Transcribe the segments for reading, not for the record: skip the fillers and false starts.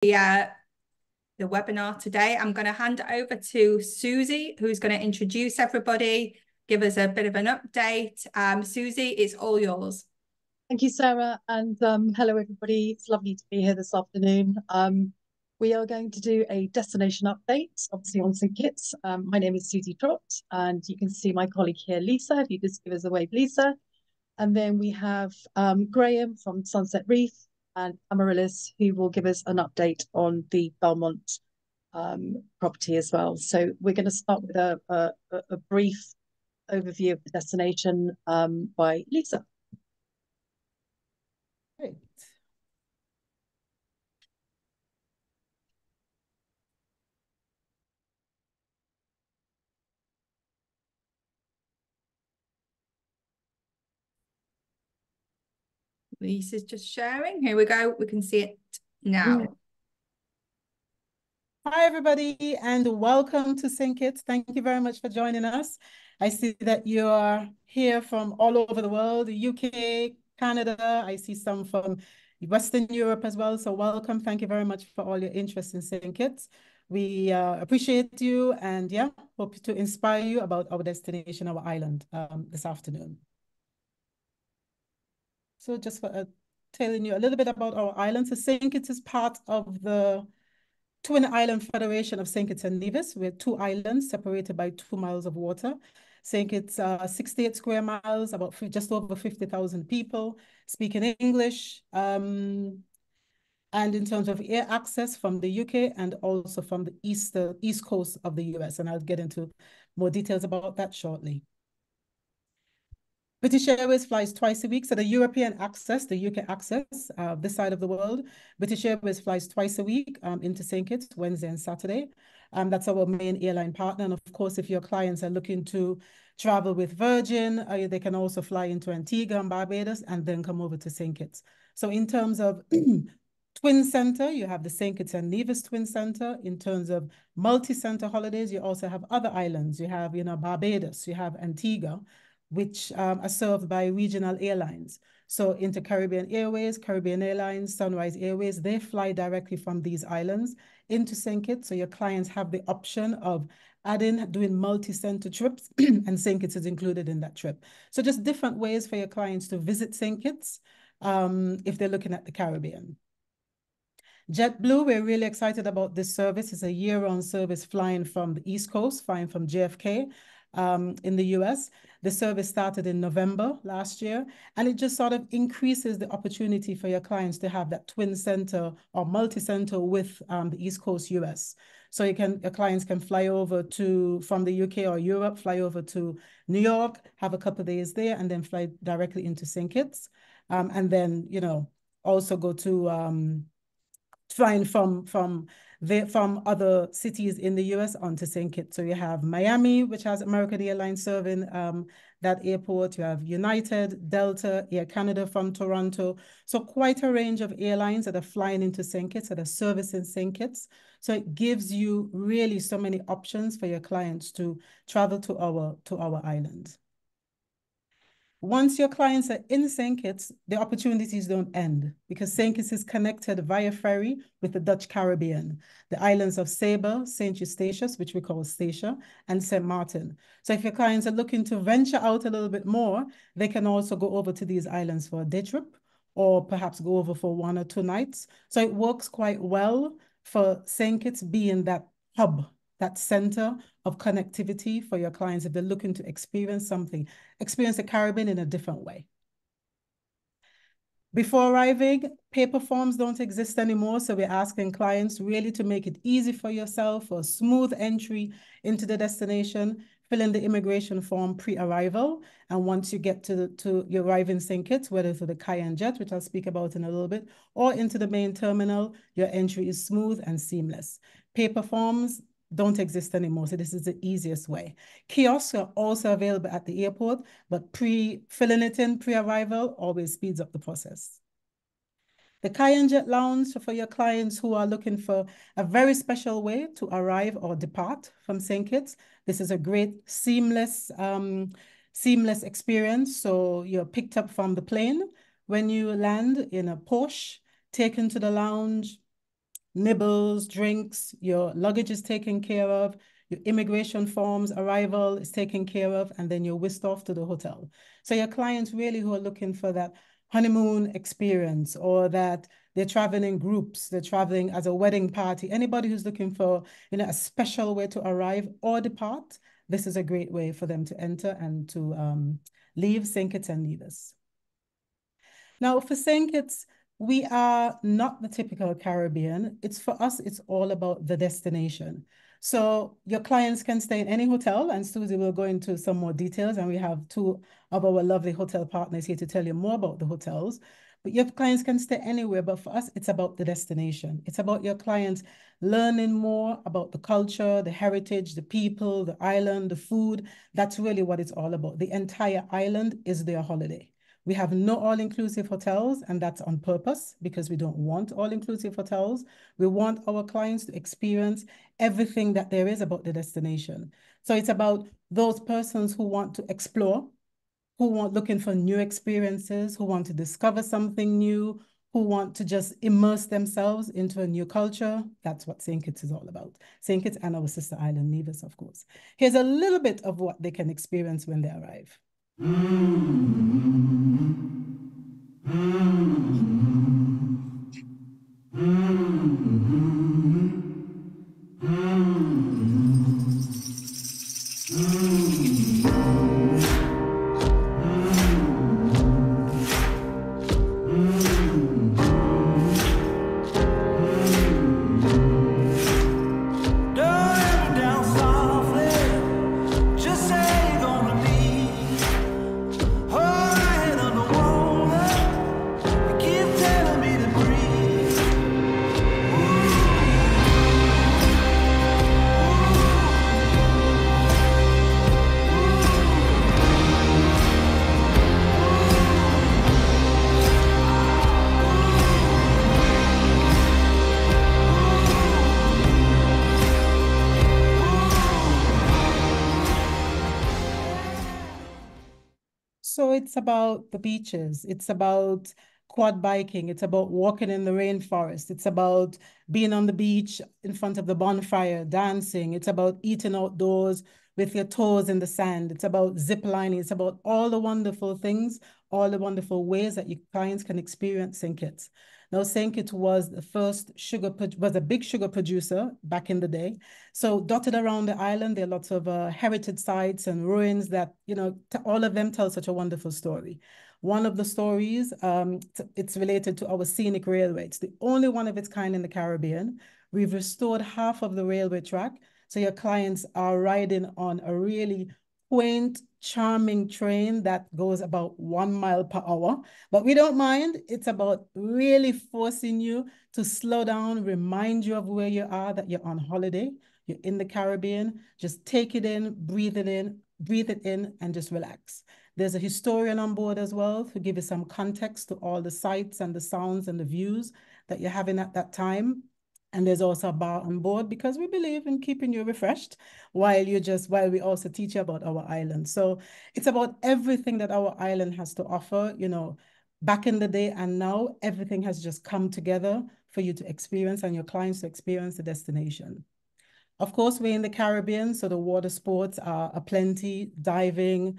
the webinar today. I'm going to hand it over to Susie, who's going to introduce everybody, give us a bit of an update. Susie, it's all yours. Thank you, Sarah, and hello, everybody. It's lovely to be here this afternoon. We are going to do a destination update, obviously on St. Kitts. My name is Susie Trott, and you can see my colleague here, Lisa, if you just give us a wave, Lisa. And then we have Graham from Sunset Reef and Amaryllis, who will give us an update on the Belmont property as well. So we're going to start with a brief overview of the destination by Lisa. Great. Lisa's just sharing. Here we go. We can see it now. Hi, everybody, and welcome to St. Kitts. Thank you very much for joining us. I see that you are here from all over the world, the UK, Canada. I see some from Western Europe as well. So welcome. Thank you very much for all your interest in St. Kitts. We appreciate you and hope to inspire you about our destination, our island this afternoon. So just for telling you a little bit about our island. So St. Kitts is part of the Twin Island Federation of St. Kitts and Nevis. We're 2 islands separated by 2 miles of water. St. Kitts, 68 square miles, about just over 50,000 people speaking English. And in terms of air access from the UK and also from the east coast of the US. And I'll get into more details about that shortly. British Airways flies twice a week. So the European access, the UK access, this side of the world, British Airways flies twice a week into St. Kitts, Wednesday and Saturday. That's our main airline partner. And of course, if your clients are looking to travel with Virgin, they can also fly into Antigua and Barbados and then come over to St. Kitts. So in terms of Twin Center, you have the St. Kitts and Nevis Twin Center. In terms of multi-center holidays, you also have other islands. You have, Barbados, you have Antigua, which are served by regional airlines. So Inter-Caribbean Airways, Caribbean Airlines, Sunrise Airways, they fly directly from these islands into St. Kitts. So your clients have the option of doing multi-center trips and St. Kitts is included in that trip. So just different ways for your clients to visit St. Kitts if they're looking at the Caribbean. JetBlue, we're really excited about this service. It's a year-round service flying from the East Coast, flying from JFK in the US. The service started in November last year, and it just sort of increases the opportunity for your clients to have that twin center or multi-center with the East Coast US. So your clients can fly over from the UK or Europe, fly over to New York, have a couple of days there, and then fly directly into St. Kitts. And then, also go to flying from other cities in the US onto St. Kitts. So you have Miami, which has American Airlines serving that airport. You have United, Delta, Air Canada from Toronto. So quite a range of airlines that are flying into St. Kitts, that are servicing St. Kitts. So it gives you really so many options for your clients to travel to our island. Once your clients are in St. Kitts, the opportunities don't end because St. Kitts is connected via ferry with the Dutch Caribbean, the islands of Sable, St. Eustatius, which we call Statia, and St. Martin. So if your clients are looking to venture out a little bit more, they can also go over to these islands for a day trip or perhaps go over for 1 or 2 nights. So it works quite well for St. Kitts being that hub, that center of connectivity for your clients if they're looking to experience the Caribbean in a different way. Before arriving, paper forms don't exist anymore, so we're asking clients really to make it easy for yourself for a smooth entry into the destination. Fill in the immigration form pre-arrival, and once you get you arrive in St. Kitts, whether to the Cayenne Jet, which I'll speak about in a little bit, or into the main terminal, your entry is smooth and seamless. Paper forms don't exist anymore, so this is the easiest way. Kiosks are also available at the airport, but filling it in pre-arrival always speeds up the process. The Cayenne Jet Lounge for your clients who are looking for a very special way to arrive or depart from St. Kitts. This is a great seamless experience. So you're picked up from the plane when you land in a Porsche, taken to the lounge, nibbles, drinks, your luggage is taken care of, your immigration forms, arrival is taken care of, and then you're whisked off to the hotel. So your clients really who are looking for that honeymoon experience, or that they're traveling in groups, they're traveling as a wedding party, anybody who's looking for, a special way to arrive or depart, this is a great way for them to enter and to leave St. Kitts and Nevis. Now, for St. Kitts, we are not the typical Caribbean. For us, it's all about the destination. So your clients can stay in any hotel, and Susie will go into some more details, and we have two of our lovely hotel partners here to tell you more about the hotels. But your clients can stay anywhere, but for us, it's about the destination. It's about your clients learning more about the culture, the heritage, the people, the island, the food. That's really what it's all about. The entire island is their holiday. We have no all-inclusive hotels, and that's on purpose because we don't want all-inclusive hotels. We want our clients to experience everything that there is about the destination. So it's about those persons who want to explore, who want looking for new experiences, who want to discover something new, who want to just immerse themselves into a new culture. That's what St. Kitts is all about. St. Kitts and our sister island, Nevis, of course. Here's a little bit of what they can experience when they arrive. So it's about the beaches. It's about quad biking. It's about walking in the rainforest. It's about being on the beach in front of the bonfire, dancing. It's about eating outdoors with your toes in the sand. It's about zip lining. It's about all the wonderful things, all the wonderful ways that your clients can experience St. Kitts. Now, St. Kitts was the first was a big sugar producer back in the day. So dotted around the island, there are lots of heritage sites and ruins that, all of them tell such a wonderful story. One of the stories, it's related to our Scenic Railway. It's the only one of its kind in the Caribbean. We've restored half of the railway track. So your clients are riding on a really quaint, charming train that goes about 1 mile per hour, but we don't mind. It's about really forcing you to slow down, remind you of where you are, that you're on holiday, you're in the Caribbean. Just take it in, breathe it in, and just relax. There's a historian on board as well to give you some context to all the sights and the sounds and the views that you're having at that time. And there's also a bar on board because we believe in keeping you refreshed while we also teach you about our island. So it's about everything that our island has to offer. Back in the day and now, everything has just come together for you to experience and your clients to experience the destination. Of course, we're in the Caribbean, so the water sports are aplenty, diving,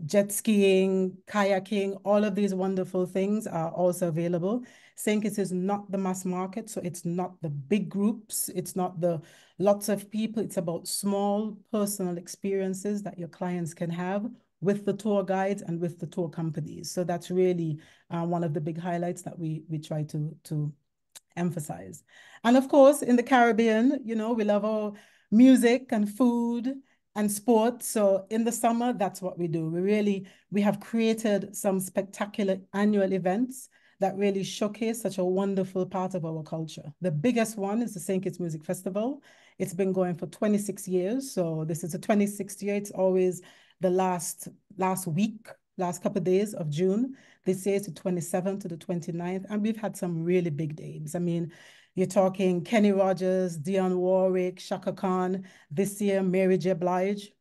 jet skiing, kayaking, all of these wonderful things are also available. St. Kitts is not the mass market, so it's not the big groups, it's not the lots of people, it's about small personal experiences that your clients can have with the tour guides and with the tour companies. So that's really one of the big highlights that we try to emphasize. And of course, in the Caribbean, we love our music and food and sports. So in the summer, that's what we do. We have created some spectacular annual events that really showcase such a wonderful part of our culture. The biggest one is the St. Kitts Music Festival. It's been going for 26 years. So this is the 26th year. It's always the last couple of days of June. This year it's the 27th to the 29th. And we've had some really big names. I mean, you're talking Kenny Rogers, Dionne Warwick, Chaka Khan. This year, Mary J. Blige,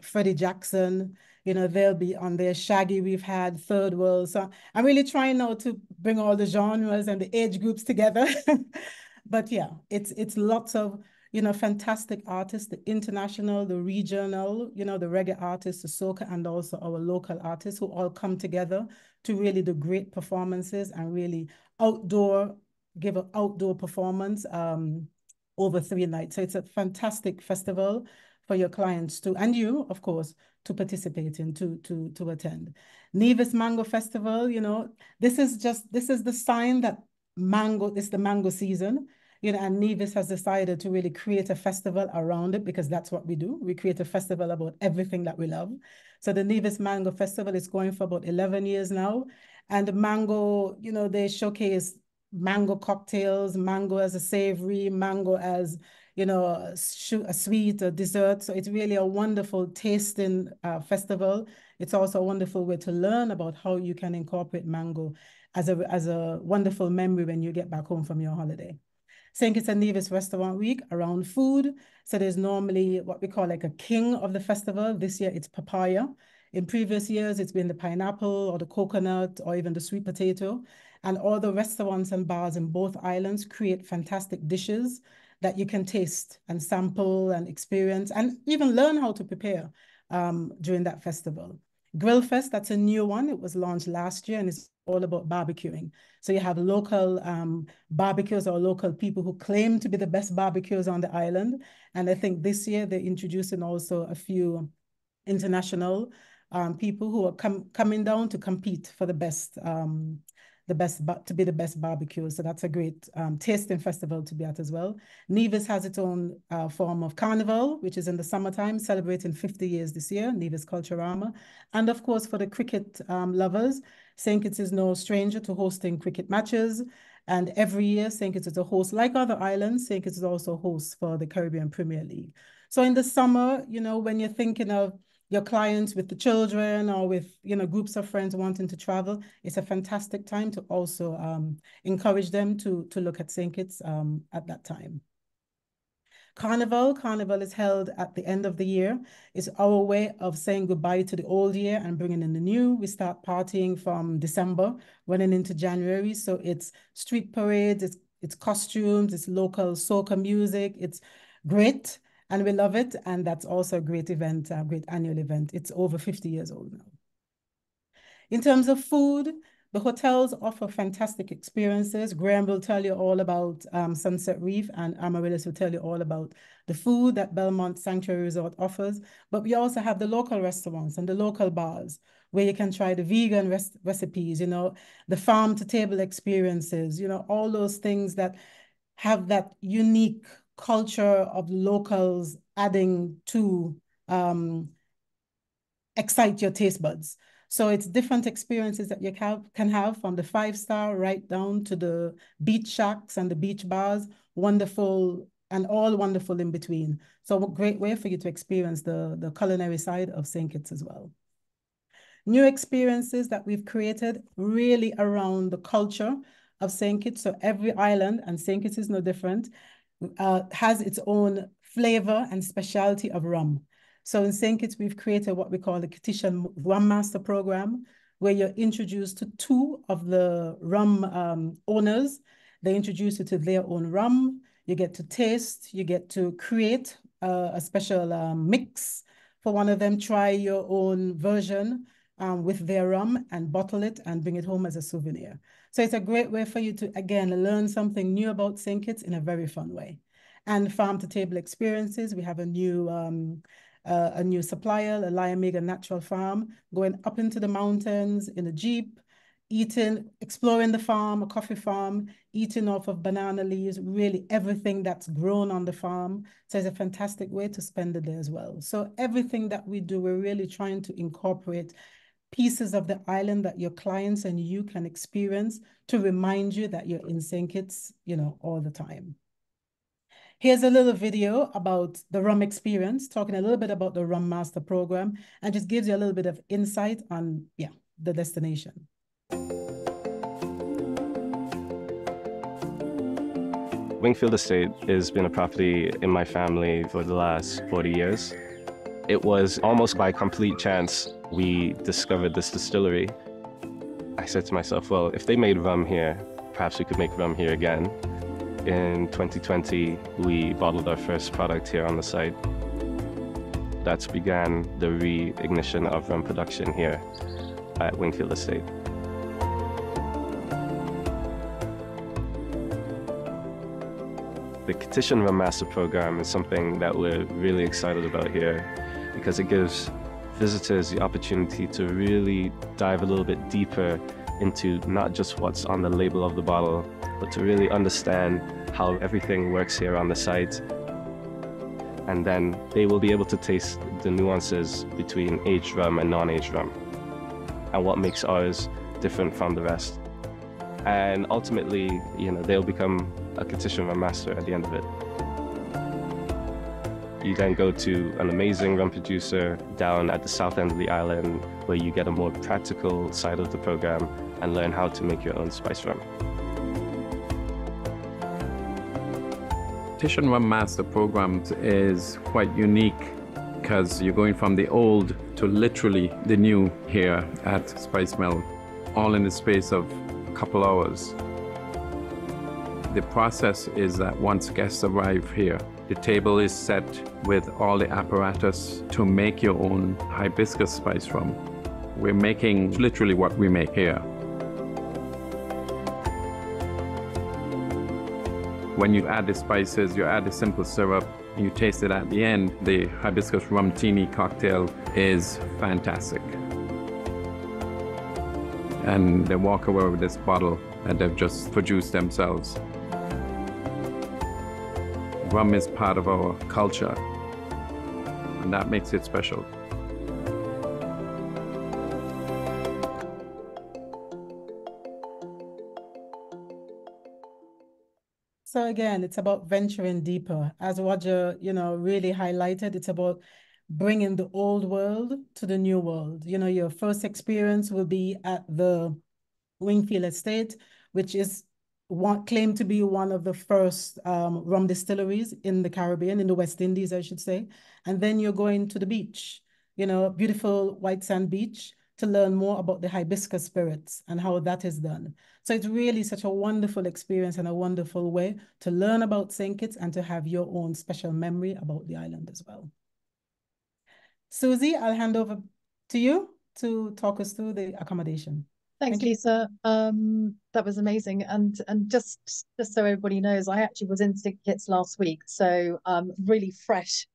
Freddie Jackson. You know, they'll be on their Shaggy. We've had Third World. So I'm really trying now to bring all the genres and the age groups together. But yeah, it's lots of, you know, fantastic artists, the international, the regional, you know, the reggae artists, the soca, and also our local artists who all come together to really do great performances and really give an outdoor performance over 3 nights. So it's a fantastic festival for your clients to, and you, of course, to participate in, to attend. Nevis Mango Festival, you know, this is the sign that it's the mango season. You know, and Nevis has decided to really create a festival around it, because that's what we do. We create a festival about everything that we love. So the Nevis Mango Festival is going for about 11 years now. And the mango, you know, they showcase mango cocktails, mango as a savory, mango as, you know, a sweet, a dessert. So it's really a wonderful tasting festival. It's also a wonderful way to learn about how you can incorporate mango as a wonderful memory when you get back home from your holiday. St. Kitts and Nevis Restaurant Week around food. So there's normally what we call like a king of the festival. This year it's papaya. In previous years, it's been the pineapple or the coconut or even the sweet potato. And all the restaurants and bars in both islands create fantastic dishes that you can taste and sample and experience and even learn how to prepare during that festival. Grill Fest, that's a new one. It was launched last year and it's all about barbecuing. So you have local barbecues or local people who claim to be the best barbecues on the island. And I think this year they're introducing also a few international people who are coming down to compete for the best to be the best barbecue. So that's a great tasting festival to be at as well. Nevis has its own form of carnival, which is in the summertime, celebrating 50 years this year, Nevis Culturama. And of course, for the cricket lovers, St. Kitts is no stranger to hosting cricket matches. And every year, St. Kitts is a host, like other islands, St. Kitts is also a host for the Caribbean Premier League. So in the summer, you know, when you're thinking of your clients with the children or with, you know, groups of friends wanting to travel, it's a fantastic time to also encourage them to look at St. Kitts at that time. Carnival is held at the end of the year. It's our way of saying goodbye to the old year and bringing in the new. We start partying from December, running into January. So it's street parades, it's costumes, it's local soca music. It's great. And we love it. And that's also a great event, a great annual event. It's over 50 years old now. In terms of food, the hotels offer fantastic experiences. Graham will tell you all about Sunset Reef, and Amaryllis will tell you all about the food that Belmont Sanctuary Resort offers. But we also have the local restaurants and the local bars where you can try the vegan recipes, you know, the farm-to-table experiences, you know, all those things that have that unique culture of locals adding to excite your taste buds. So it's different experiences that you can have from the 5-star right down to the beach shacks and the beach bars, wonderful and all wonderful in between. So a great way for you to experience the culinary side of St. Kitts as well. New experiences that we've created really around the culture of St. Kitts. So every island, and St. Kitts is no different, has its own flavor and specialty of rum. So in St. Kitts, we've created what we call the Kittian RumMaster program, where you're introduced to 2 of the rum owners. They introduce you to their own rum. You get to taste, you get to create a special mix for one of them, try your own version with their rum and bottle it and bring it home as a souvenir. So it's a great way for you to, again, learn something new about St. Kitts in a very fun way. And farm-to-table experiences, we have a new supplier, a Liamuiga Natural Farm, going up into the mountains in a Jeep, exploring the farm, a coffee farm, eating off of banana leaves, really everything that's grown on the farm. So it's a fantastic way to spend the day as well. So everything that we do, we're really trying to incorporate pieces of the island that your clients and you can experience to remind you that you're in St. Kitts, you know, all the time. Here's a little video about the rum experience, talking a little bit about the RumMaster program, and just gives you a little bit of insight on, yeah, the destination. Wingfield Estate has been a property in my family for the last 40 years. It was almost by complete chance we discovered this distillery, I said to myself, well, if they made rum here, perhaps we could make rum here again. In 2020, we bottled our first product here on the site. That began the reignition of rum production here at Wingfield Estate. The Petition RumMaster program is something that we're really excited about here because it gives visitors the opportunity to really dive a little bit deeper into not just what's on the label of the bottle, but to really understand how everything works here on the site. And then they will be able to taste the nuances between aged rum and non-aged rum and what makes ours different from the rest. And ultimately, they'll become a Petition RumMaster at the end of it. You then go to an amazing rum producer down at the south end of the island where you get a more practical side of the program and learn how to make your own spice rum. Petition RumMaster program is quite unique because you're going from the old to literally the new here at Spice Mill, all in the space of a couple hours. The process is that once guests arrive here, the table is set with all the apparatus to make your own hibiscus spice rum. We're making literally what we make here. When you add the spices, you add the simple syrup, you taste it at the end. The hibiscus rum tini cocktail is fantastic. And they walk away with this bottle that they've just produced themselves. Rum is part of our culture, and that makes it special. So again, it's about venturing deeper. As Roger, really highlighted, it's about bringing the old world to the new world. Your first experience will be at the Wingfield Estate, which is claimed to be one of the first rum distilleries in the Caribbean, in the West Indies, I should say. And then you're going to the beach, beautiful white sand beach, to learn more about the hibiscus spirits and how that is done. So it's really such a wonderful experience and a wonderful way to learn about St. Kitts and to have your own special memory about the island as well. Susie, I'll hand over to you to talk us through the accommodation. Thanks, Lisa. That was amazing. And just so everybody knows, I actually was in St. Kitts last week, so really fresh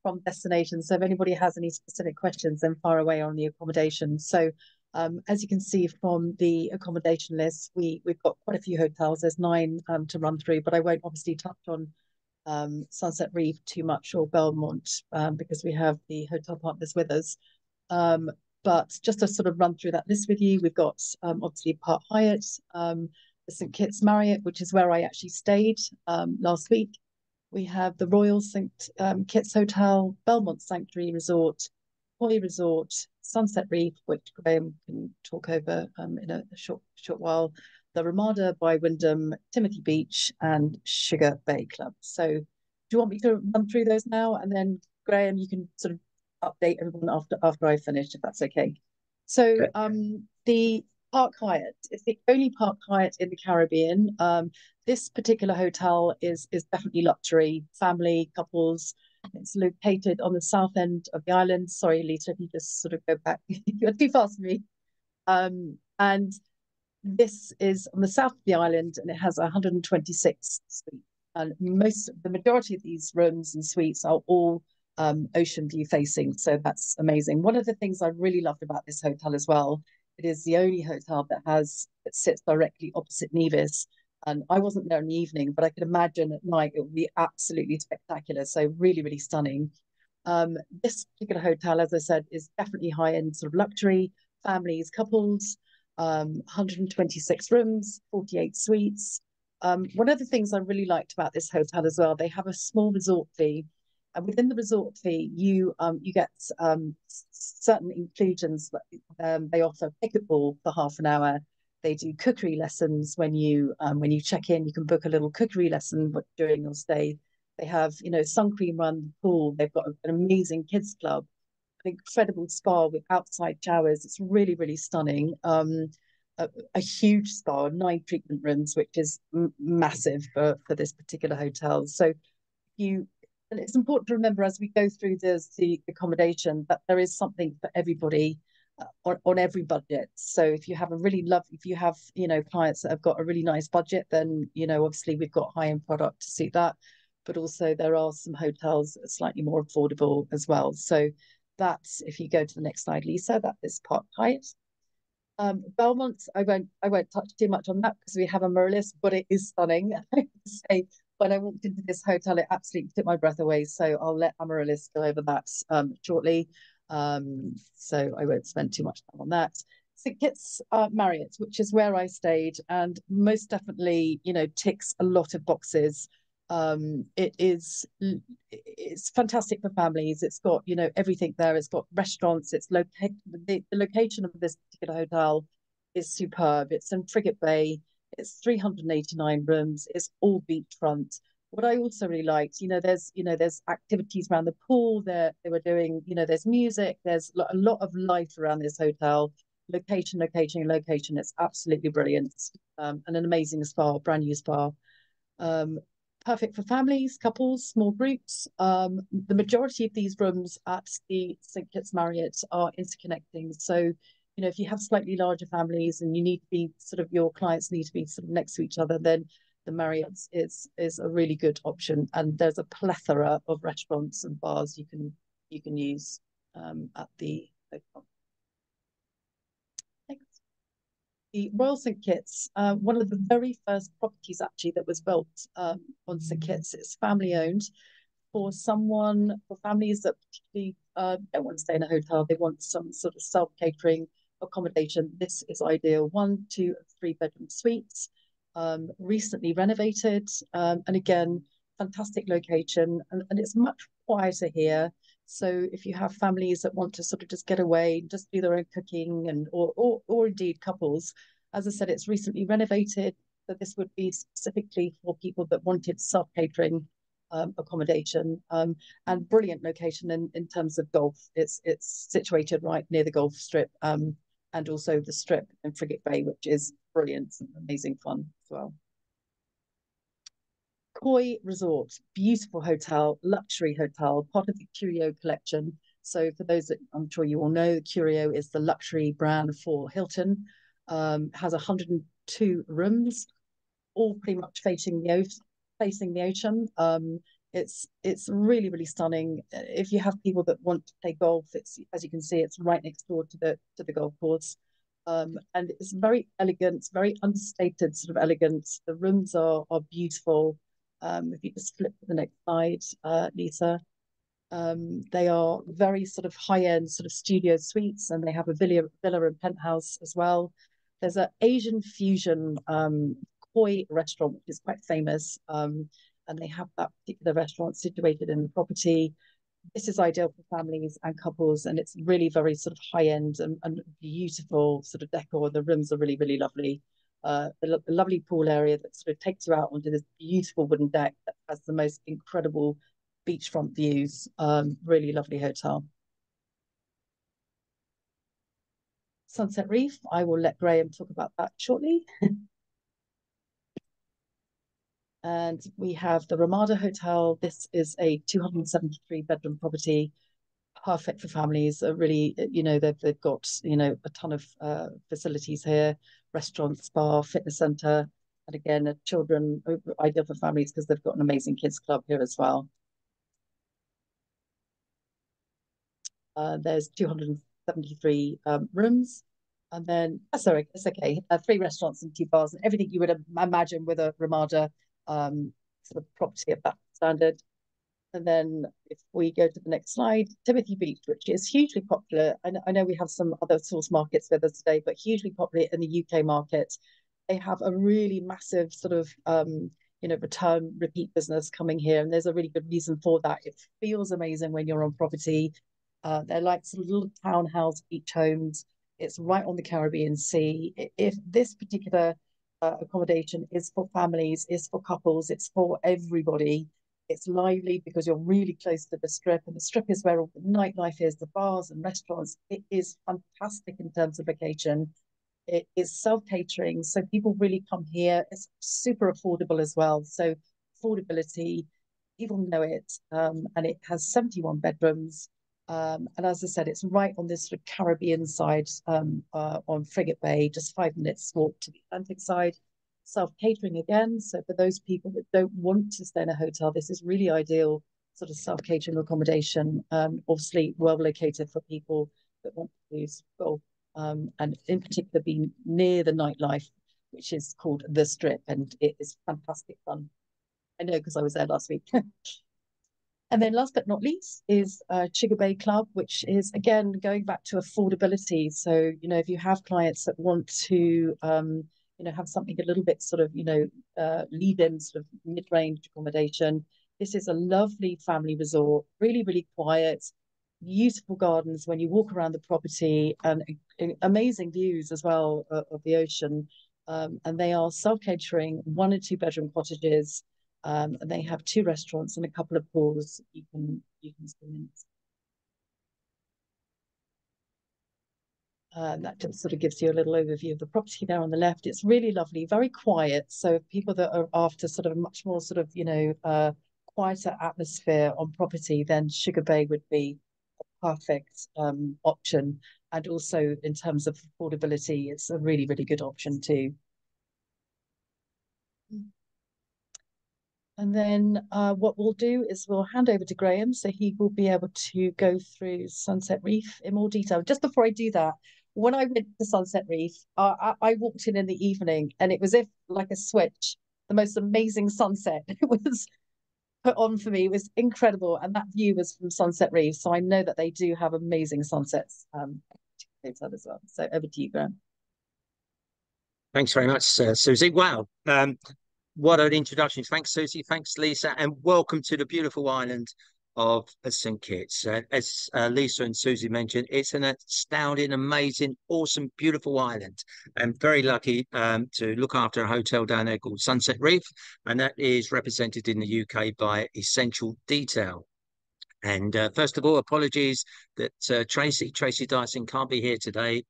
from destination. So if anybody has any specific questions, then fire away on the accommodation. So as you can see from the accommodation list, we've got quite a few hotels. There's 9 to run through, but I won't obviously touch on Sunset Reef too much or Belmont because we have the hotel partners with us. But just to sort of run through that list with you, we've got obviously Park Hyatt, the St. Kitts Marriott, which is where I actually stayed last week. We have the Royal St. Kitts Hotel, Belmont Sanctuary Resort, Hoy Resort, Sunset Reef, which Graham can talk over in a short while, the Ramada by Wyndham, Timothy Beach, and Sugar Bay Club. So do you want me to run through those now? And then, Graham, you can sort of update everyone after I finish, if that's okay. So the Park Hyatt is the only Park Hyatt in the Caribbean. This particular hotel is definitely luxury, family, couples. It's located on the south end of the island. Sorry, Lisa, if you just sort of go back. You're too fast for me. And this is on the south of the island, and it has 126 suites. And the majority of these rooms and suites are all ocean view facing, so that's amazing. One of the things I really loved about this hotel as well, it is the only hotel that sits directly opposite Nevis, and I wasn't there in the evening, but I could imagine at night it would be absolutely spectacular. So really, really stunning. This particular hotel, as I said, is definitely high-end sort of luxury, families, couples, 126 rooms, 48 suites. One of the things I really liked about this hotel as well, they have a small resort fee. And within the resort fee, you get certain inclusions. They offer pickleball for half an hour. They do cookery lessons when you check in. You can book a little cookery lesson during your stay. They have sun cream run pool. They've got an amazing kids club. incredible spa with outside showers. It's really, really stunning. A huge spa, 9 treatment rooms, which is massive for this particular hotel. So and it's important to remember as we go through the accommodation that there is something for everybody on every budget. So if you have clients that have got a really nice budget, then obviously we've got high-end product to suit that. But also there are some hotels that are slightly more affordable as well. So that's, if you go to the next slide, Lisa, that is Park Hyatt. Belmont, I won't touch too much on that because we have a mirror list, but it is stunning. I have to say, when I walked into this hotel, it absolutely took my breath away. So I'll let Amaryllis go over that shortly. So I won't spend too much time on that. St. Kitts Marriott, which is where I stayed, and most definitely, ticks a lot of boxes. It's fantastic for families. It's got, everything there. It's got restaurants. It's located. The location of this particular hotel is superb. It's in Frigate Bay. It's 389 rooms. It's all beachfront. What I also really liked, there's activities around the pool. They were doing, there's music. There's a lot of life around this hotel. Location. It's absolutely brilliant. And an amazing spa, brand new spa. Perfect for families, couples, small groups. The majority of these rooms at the St. Kitts Marriott are interconnecting. So, if you have slightly larger families and you need to be your clients need to be next to each other, then the Marriott is a really good option. And there's a plethora of restaurants and bars you can use at the hotel. The Royal St. Kitts, one of the very first properties actually that was built on St. Kitts. It's family owned for families that particularly don't want to stay in a hotel. They want some sort of self-catering accommodation. This is ideal. 1, 2, and 3 bedroom suites, recently renovated, and again, fantastic location. And it's much quieter here. So if you have families that want to just get away, just do their own cooking, or indeed couples, as I said, it's recently renovated. So this would be specifically for people that wanted self-catering accommodation, and brilliant location in terms of golf. It's situated right near the Gulf Strip, and also the Strip in Frigate Bay, which is brilliant and amazing fun as well. Koi Resort, beautiful hotel, luxury hotel, part of the Curio collection. So for those that I'm sure you all know, the Curio is the luxury brand for Hilton. Has 102 rooms, all pretty much facing the ocean. It's really, really stunning. If you have people that want to play golf, it's, as you can see, it's right next door to the golf course. And it's very elegant, very understated elegant. The rooms are beautiful. If you just flip to the next slide, Lisa. They are very high-end studio suites, and they have a villa and penthouse as well. There's an Asian fusion koi restaurant, which is quite famous, and they have that particular restaurant situated in the property. This is ideal for families and couples, and it's really very high-end and beautiful decor. The rooms are really, really lovely. The lovely pool area that takes you out onto this beautiful wooden deck that has the most incredible beachfront views. Really lovely hotel. Sunset Reef, I will let Graham talk about that shortly. And we have the Ramada Hotel. This is a 273 bedroom property, perfect for families. Really, they've got, a ton of facilities here, restaurant, spa, fitness center. And again, children, ideal for families because they've got an amazing kids club here as well. There's 273 rooms. And then, sorry, it's okay. 3 restaurants and 2 bars, and everything you would imagine with a Ramada property of that standard. And then if we go to the next slide, Timothy Beach, which is hugely popular. I know we have some other source markets with us today, but hugely popular in the UK market. They have a really massive return repeat business coming here, and there's a really good reason for that. It feels amazing when you're on property. They're like little townhouse beach homes. It's right on the Caribbean Sea. If this particular accommodation is for families, is for couples, it's for everybody. It's lively because you're really close to the Strip, and the Strip is where all the nightlife is, the bars and restaurants. It is fantastic in terms of location. It is self-catering, so people really come here. It's super affordable as well. So affordability, people know it, and it has 71 bedrooms. And as I said, it's right on this sort of Caribbean side, on Frigate Bay, just 5 minutes walk to the Atlantic side. Self-catering again. So for those people that don't want to stay in a hotel, this is really ideal sort of self-catering accommodation. Obviously well located for people that want to go, and in particular be near the nightlife, which is called the Strip, and it is fantastic fun. I know because I was there last week. And then last but not least is Sugar Bay Club, which is, again, going back to affordability. So, you know, if you have clients that want to, you know, have something a little bit sort of, you know, lead-in sort of mid-range accommodation, this is a lovely family resort, really, really quiet, beautiful gardens when you walk around the property, and amazing views as well of the ocean. And they are self-catering, 1 and 2 bedroom cottages. And they have 2 restaurants and a couple of pools you can swim in. That just sort of gives you a little overview of the property there on the left. It's really lovely, very quiet. So people that are after sort of a much more sort of, you know, quieter atmosphere on property, then Sugar Bay would be a perfect option. And also in terms of affordability, it's a really, really good option too. And then what we'll do is we'll hand over to Graham, so he will be able to go through Sunset Reef in more detail. Just before I do that, when I went to Sunset Reef, I walked in the evening, and it was if like a switch. The most amazing sunset it was put on for me. It was incredible, and that view was from Sunset Reef. So I know that they do have amazing sunsets as well. So over to you, Graham. Thanks very much, Susie. Wow. What an introduction. Thanks, Susie. Thanks, Lisa. And welcome to the beautiful island of St. Kitts. As Lisa and Susie mentioned, it's an astounding, amazing, awesome, beautiful island. I'm very lucky to look after a hotel down there called Sunset Reef, and that is represented in the UK by Essential Detail. And first of all, apologies that Tracy Dyson can't be here today.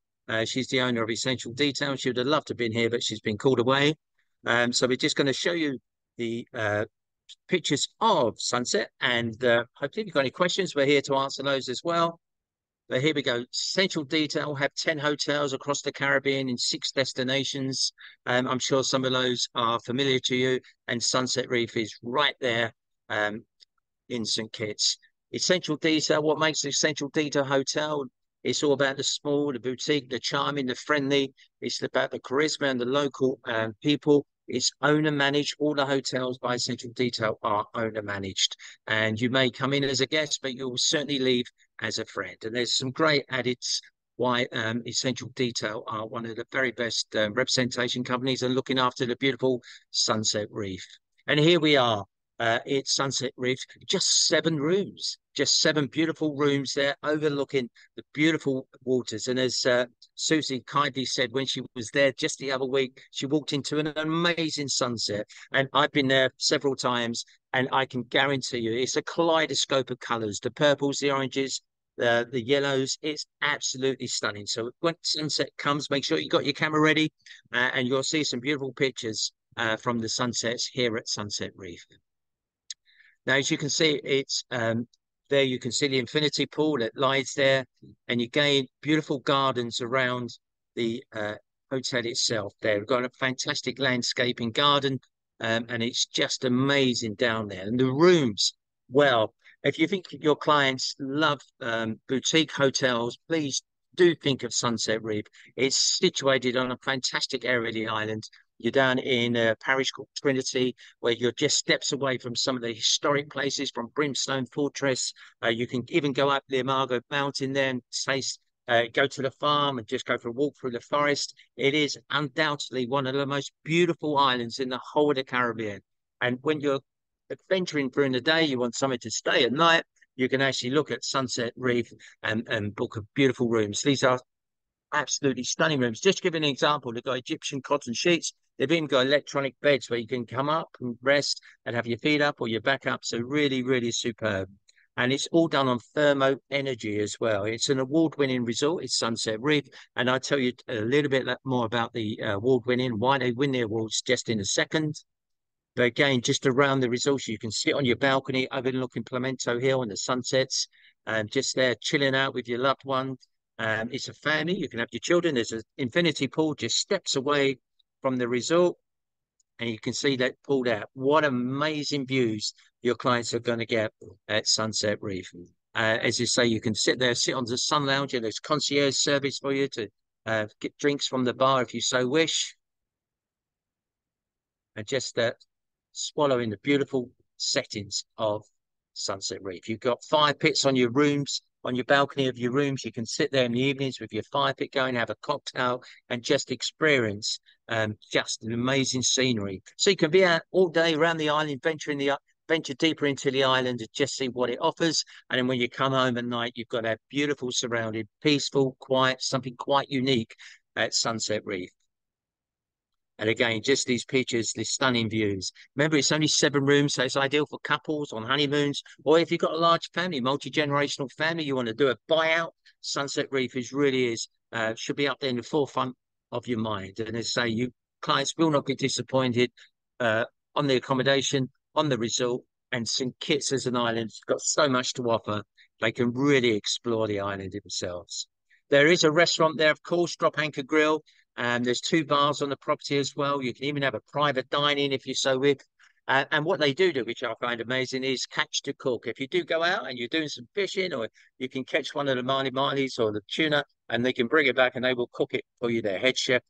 She's the owner of Essential Detail. She would have loved to have been here, but she's been called away. So we're just going to show you the pictures of sunset, and hopefully if you've got any questions, we're here to answer those as well. But here we go. Essential Detail have 10 hotels across the Caribbean in 6 destinations. I'm sure some of those are familiar to you, and Sunset Reef is right there in St. Kitts. Essential Detail, what makes an Essential Detail hotel? It's all about the small, the boutique, the charming, the friendly. It's about the charisma and the local people. It's owner managed. All the hotels by Essential Detail are owner managed. And you may come in as a guest, but you'll certainly leave as a friend. And there's some great edits why Essential Detail are one of the very best representation companies and looking after the beautiful Sunset Reef. And here we are. It's Sunset Reef, just 7 rooms, just 7 beautiful rooms there overlooking the beautiful waters. And as Susie kindly said, when she was there just the other week, she walked into an amazing sunset. And I've been there several times, and I can guarantee you it's a kaleidoscope of colours, the purples, the oranges, the yellows. It's absolutely stunning. So when sunset comes, make sure you got your camera ready, and you'll see some beautiful pictures from the sunsets here at Sunset Reef. Now, as you can see, it's there you can see the infinity pool that lies there, and you gain beautiful gardens around the hotel itself there. We've got a fantastic landscaping garden, and it's just amazing down there. And the rooms, well, if you think your clients love boutique hotels, please do think of Sunset Reef. It's situated on a fantastic area of the island. You're down in a parish called Trinity, where you're just steps away from some of the historic places, from Brimstone Fortress. You can even go up Liamuiga Mountain there and go to the farm and just go for a walk through the forest. It is undoubtedly one of the most beautiful islands in the whole of the Caribbean. And when you're adventuring during the day, you want somewhere to stay at night, you can actually look at Sunset Reef and book beautiful rooms. These are absolutely stunning rooms. Just to give an example, they've got Egyptian cotton sheets. They've even got electronic beds where you can come up and rest and have your feet up or your back up. So really, really superb. And it's all done on thermo energy as well. It's an award-winning resort. It's Sunset Reef. And I'll tell you a little bit more about the award-winning, why they win the awards just in a second. But again, just around the resort, you can sit on your balcony overlooking Pimento Hill and the sunsets, just there chilling out with your loved one. It's a family. You can have your children. There's an infinity pool just steps away from the resort, and you can see that pulled out. What amazing views your clients are going to get at Sunset Reef. As you say, you can sit there, sit on the sun lounge, and there's concierge service for you to get drinks from the bar if you so wish. And just swallowing the beautiful settings of Sunset Reef. You've got fire pits on your rooms, on your balcony of your rooms. You can sit there in the evenings with your fire pit going, have a cocktail, and just experience just an amazing scenery. So you can be out all day around the island, venture deeper into the island and just see what it offers. And then when you come home at night, you've got that beautiful surrounded, peaceful, quiet, something quite unique at Sunset Reef. And again, just these pictures, these stunning views. Remember, it's only 7 rooms, so it's ideal for couples on honeymoons, or if you've got a large family, multi-generational family, you want to do a buyout. Sunset Reef should be up there in the forefront of your mind. And as I say, you clients will not be disappointed on the accommodation, on the resort. And St. Kitts as an island has got so much to offer. They can really explore the island themselves. There is a restaurant there, of course, Drop Anchor Grill. There's 2 bars on the property as well. You can even have a private dining if you so wish. And what they do, which I find amazing, is catch to cook. If you do go out and you're doing some fishing, or you can catch one of the mahi-mahis or the tuna, and they can bring it back and they will cook it for you. Their head chef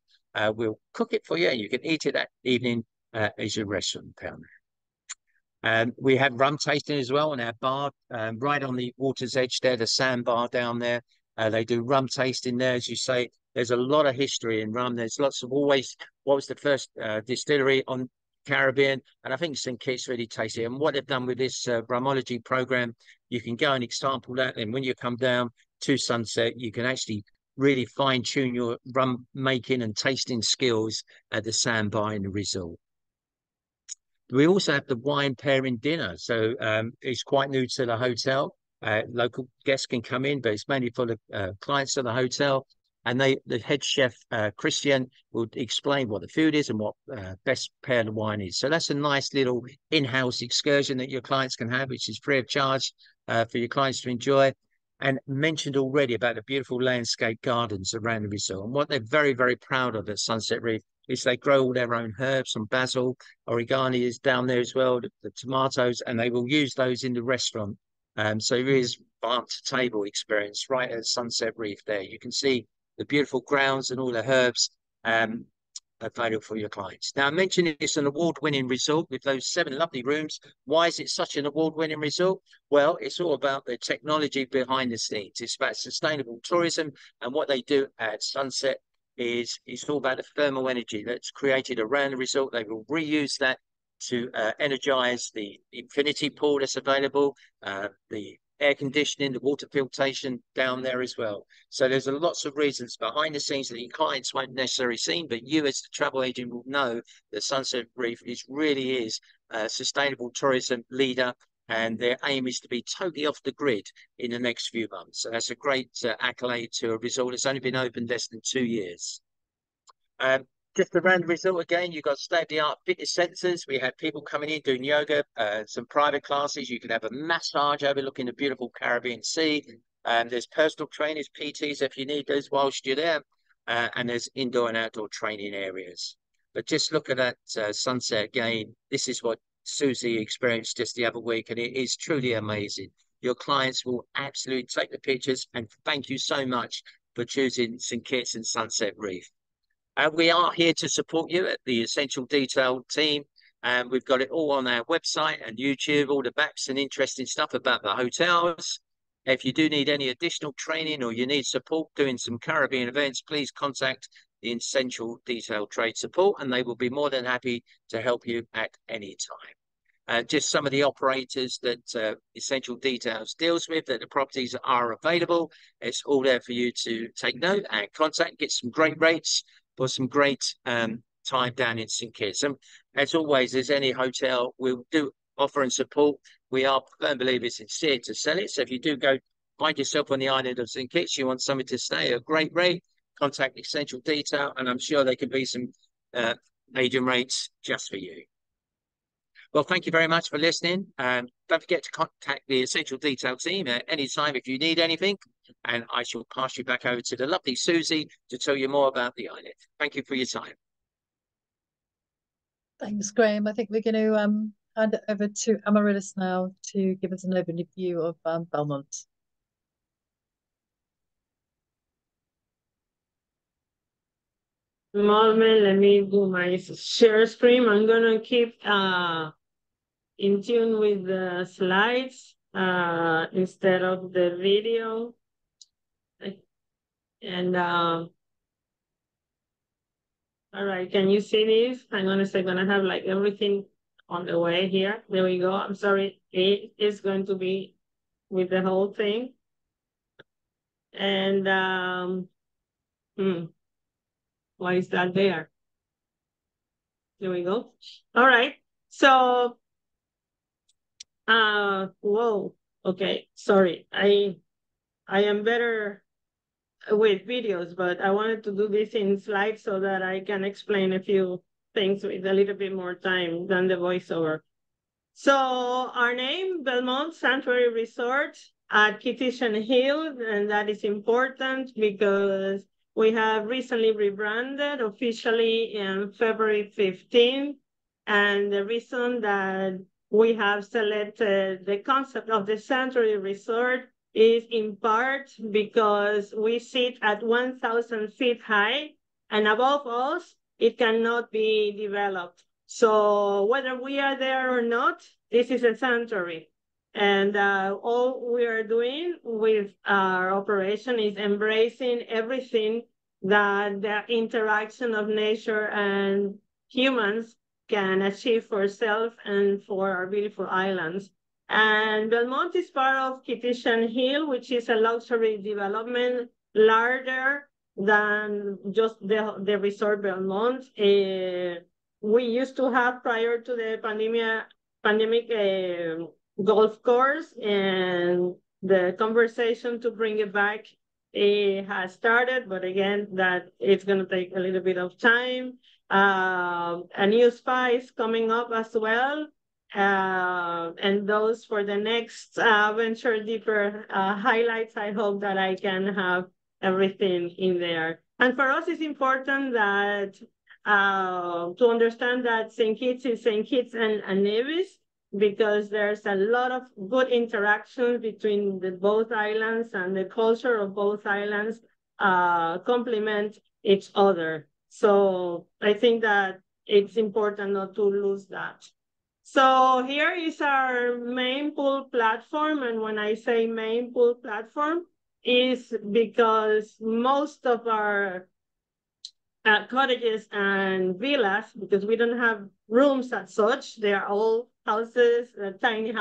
will cook it for you, and you can eat it that evening as your restaurant down. We have rum tasting as well on our bar, right on the water's edge there, the sandbar down there. They do rum tasting there, as you say. There's a lot of history in rum. There's lots of what was the first distillery on Caribbean, and I think St. Kitts really tastes it. And what they've done with this rumology program, you can go and example that, and when you come down to Sunset, you can actually really fine-tune your rum making and tasting skills at the sandbar in the resort. We also have the wine pairing dinner, so it's quite new to the hotel. Local guests can come in, but it's mainly for the clients of the hotel. And the head chef, Christian, will explain what the food is and what best paired wine is. So that's a nice little in-house excursion that your clients can have, which is free of charge for your clients to enjoy. And mentioned already about the beautiful landscape gardens around the resort. And what they're very, very proud of at Sunset Reef is they grow all their own herbs, and basil, oregano is down there as well, the tomatoes, and they will use those in the restaurant. So it is farm-to-table experience right at Sunset Reef there. You can see the beautiful grounds and all the herbs available for your clients. Now, I mentioned it's an award-winning resort with those 7 lovely rooms. Why is it such an award-winning resort? Well, it's all about the technology behind the scenes. It's about sustainable tourism, and what they do at Sunset is it's all about the thermal energy that's created around the resort. They will reuse that to energize the infinity pool that's available, the air conditioning, the water filtration down there as well. So there's lots of reasons behind the scenes that your clients won't necessarily see, but you as the travel agent will know that Sunset Reef really is a sustainable tourism leader, and their aim is to be totally off the grid in the next few months. So that's a great accolade to a resort that's only been open less than 2 years. Just around the resort again, you've got state-of-the-art fitness centres. We had people coming in doing yoga, some private classes. You can have a massage overlooking the beautiful Caribbean Sea. There's personal trainers, PTs if you need those whilst you're there. And there's indoor and outdoor training areas. But just look at that sunset again. This is what Susie experienced just the other week, and it is truly amazing. Your clients will absolutely take the pictures, and thank you so much for choosing St. Kitts and Sunset Reef. We are here to support you at the Essential Detail team. We've got it all on our website and YouTube, all the maps and interesting stuff about the hotels. If you do need any additional training or you need support doing some Caribbean events, please contact the Essential Detail Trade Support, and they will be more than happy to help you at any time. Just some of the operators that Essential Details deals with, that the properties are available. It's all there for you to take note and contact, get some great rates for some great time down in St. Kitts. And as always, as any hotel, we'll do offer and support. We are firm believers in steer to sell it. So if you do go find yourself on the island of St. Kitts, you want somewhere to stay at a great rate, contact Essential Detail, and I'm sure there could be some agent rates just for you. Well, thank you very much for listening. Don't forget to contact the Essential Detail team at any time if you need anything. And I shall pass you back over to the lovely Susie to tell you more about the island. Thank you for your time. Thanks, Graham. I think we're going to hand it over to Amaryllis now to give us an overview of Belmont. Moment, let me do my share screen. I'm gonna keep in tune with the slides instead of the video. And all right, can you see this? I'm gonna have like everything on the way here. There we go. I'm sorry, it is going to be with the whole thing. And why is that there? There we go. All right. So whoa, okay, sorry. I am better with videos, but I wanted to do this in slides so that I can explain a few things with a little bit more time than the voiceover. So our name, Belmont Sanctuary Resort at Kittitian Hill, and that is important because we have recently rebranded officially in February 15th. And the reason that we have selected the concept of the Sanctuary Resort is in part because we sit at 1,000 feet high, and above us, it cannot be developed. So whether we are there or not, this is a sanctuary. And all we are doing with our operation is embracing everything that the interaction of nature and humans can achieve for self and for our beautiful islands. And Belmont is part of Kittitian Hill, which is a luxury development larger than just the resort Belmont. We used to have, prior to the pandemic golf course, and the conversation to bring it back has started, but again, that it's going to take a little bit of time. A new spa is coming up as well. And those for the next Venture Deeper highlights, I hope that I can have everything in there. And for us, it's important that to understand that St. Kitts is St. Kitts and Nevis, because there's a lot of good interaction between both islands, and the culture of both islands complement each other. So I think that it's important not to lose that. So here is our main pool platform. And when I say main pool platform, is because most of our cottages and villas, because we don't have rooms as such, they are all houses, tiny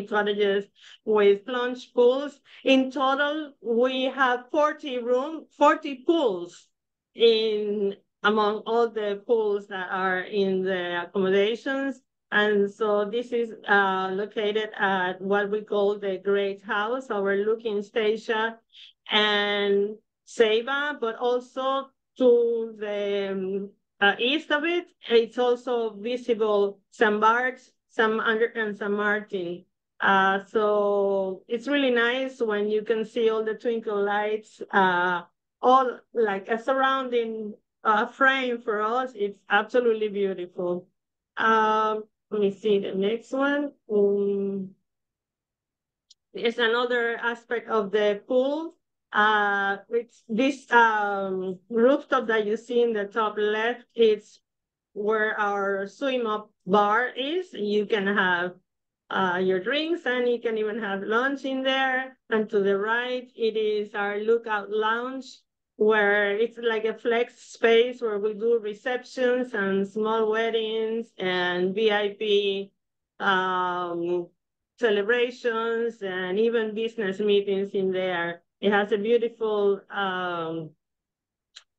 cottages with plunge pools. In total, we have 40 pools among all the pools that are in the accommodations. And so this is located at what we call the Great House, overlooking Statia and Ceiba, but also to the east of it, it's also visible St. Bart's, and St. Martin. So it's really nice when you can see all the twinkle lights, all like a surrounding frame for us. It's absolutely beautiful. Let me see the next one. It's another aspect of the pool. It's this rooftop that you see in the top left. It's where our swim up bar is. You can have your drinks, and you can even have lunch in there. And to the right, it is our lookout lounge, where it's like a flex space where we do receptions and small weddings and VIP celebrations and even business meetings in there. It has a beautiful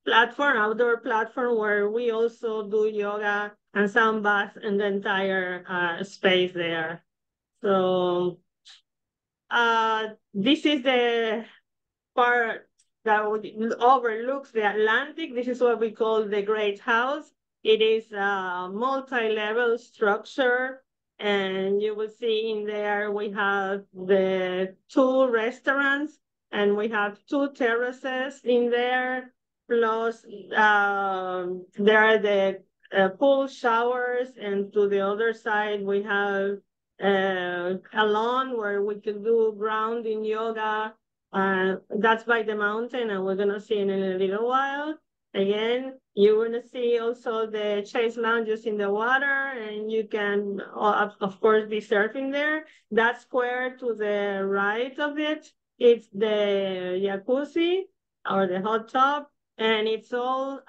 platform, outdoor platform, where we also do yoga and sound bath in the entire space there. So this is the part that overlooks the Atlantic. This is what we call the Great House. It is a multi-level structure, and you will see in there we have the 2 restaurants, and we have 2 terraces in there. Plus, there are the pool showers, and to the other side we have a lawn where we can do grounding yoga. That's by the mountain, and we're gonna see in a little while. Again, you're gonna see also the chase lounges in the water, and you can, of course, be surfing there. That square to the right of it, it's the jacuzzi or the hot tub, and it's all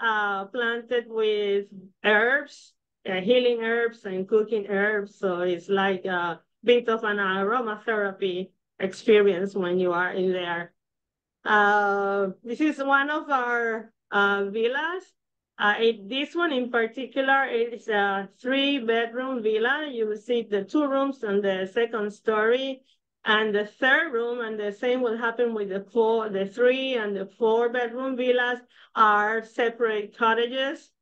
planted with herbs, healing herbs and cooking herbs. So it's like a bit of an aromatherapy experience when you are in there. This is one of our villas. This one in particular is a 3-bedroom villa. You will see the 2 rooms on the 2nd story, and the 3rd room, and the same will happen with the 3 and the 4-bedroom villas are separate cottages,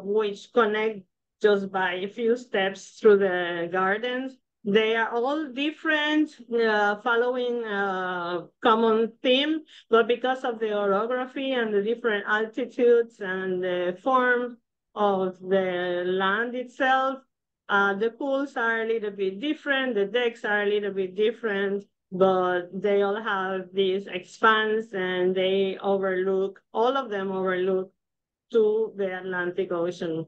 which connect just by a few steps through the gardens. They are all different, following a common theme, but because of the orography and the different altitudes and the form of the land itself, the pools are a little bit different, the decks are a little bit different, but they all have this expanse, and they overlook, all of them overlook to the Atlantic Ocean.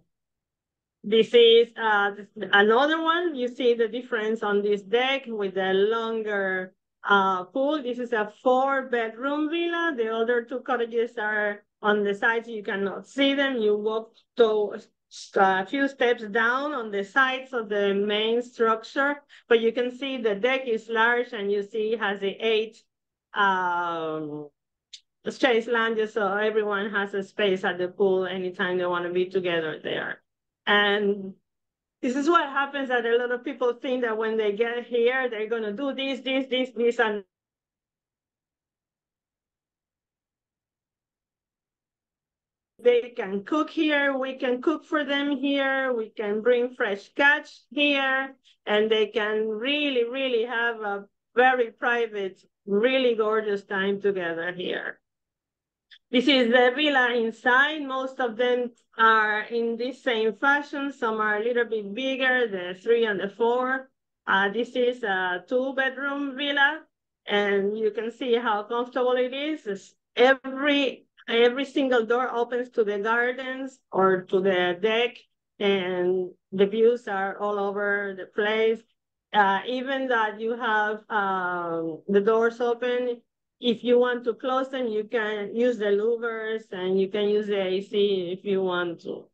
This is another one. You see the difference on this deck with the longer pool. This is a 4-bedroom villa. The other 2 cottages are on the sides. You cannot see them. You walk to a few steps down on the sides of the main structure, but you can see the deck is large, and you see it has the 8 chase lounges, so everyone has a space at the pool anytime they want to be together there. And this is what happens, that a lot of people think that when they get here, they're going to do this, and they can cook here. We can cook for them here. We can bring fresh catch here, and they can really, really have a very private, really gorgeous time together here. This is the villa inside. Most of them are in this same fashion. Some are a little bit bigger, the 3 and the 4. This is a 2-bedroom villa, and you can see how comfortable it is. Every single door opens to the gardens or to the deck, and the views are all over the place. Even that you have the doors open, if you want to close them, you can use the louvers, and you can use the AC if you want to.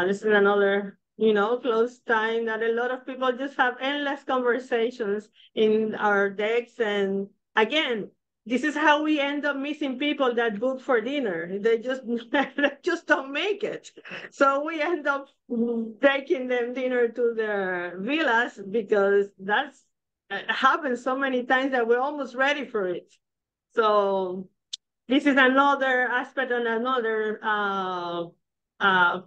This is another, close time that a lot of people just have endless conversations in our decks. And again, this is how we end up missing people that book for dinner. They just don't make it. So we end up taking them dinner to their villas, because that's happens so many times that we're almost ready for it. So this is another aspect on another